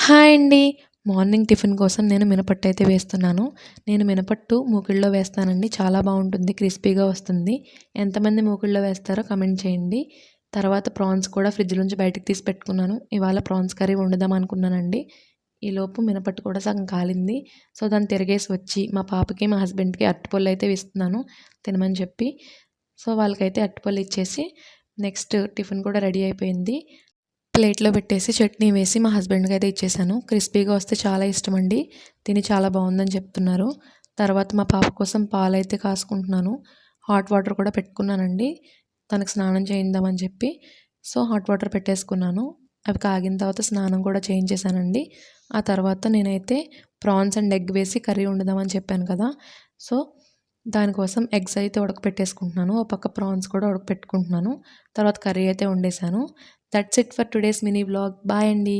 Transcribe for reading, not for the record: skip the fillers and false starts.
Hi అండి. Morning tiffin కోసం నేను మినపట్టు అయితే వేస్తున్నాను. నేను మినపట్టు మూకుడులో వేస్తానండి. చాలా బావుంటుంది. క్రిస్పీగా వస్తుంది. ఎంతమంది మూకుడులో వేస్తారో కామెంట్ చేయండి. తర్వాత ప్రాన్స్ కూడా ఫ్రిడ్జ్‌లోంచి బయటకి తీసి పెట్టుకున్నాను. ఇవాళ ప్రాన్స్ కర్రీ వండుదాం అనుకున్నానండి. ఈలోపు మినపట్టు కూడా సగం కాలింది. సో, దాన్ని తిరగేసి వచ్చి మా పాపకి, మా హస్బెండ్‌కి అరటిపళ్ళు అయితే ఇస్తున్నాను తినమని చెప్పి. సో, వాళ్ళకైతే అరటిపళ్ళు ఇచ్చేసి నెక్స్ట్ టిఫిన్ కూడా రెడీ అయిపోయింది. ప్లేట్‌లో పెట్టేసి చట్నీ వేసి మా హస్బెండ్‌కి అయితే ఇచ్చేసాను. క్రిస్పీగా వస్తే చాలా ఇష్టమండి. తిని చాలా బావుందని చెప్తున్నారు. తర్వాత మా పాప కోసం పాలైతే కాసుకుంటున్నాను. హాట్ వాటర్ కూడా పెట్టుకున్నానండి. తనకి స్నానం చేయిందామని చెప్పి. సో, హాట్ వాటర్ పెట్టేసుకున్నాను. అవి కాగిన తర్వాత స్నానం కూడా చేయించేసానండి. ఆ తర్వాత నేనైతే ప్రాన్స్ అండ్ ఎగ్ వేసి కర్రీ వండుదామని చెప్పాను కదా! సో, దానికోసం ఎగ్స్ అయితే ఉడకపెట్టేసుకుంటున్నాను. ఓ పక్క ప్రాన్స్ కూడా ఉడకపెట్టుకుంటున్నాను. తర్వాత కర్రీ అయితే వండేసాను. That's it for today's mini vlog. Bye అండి.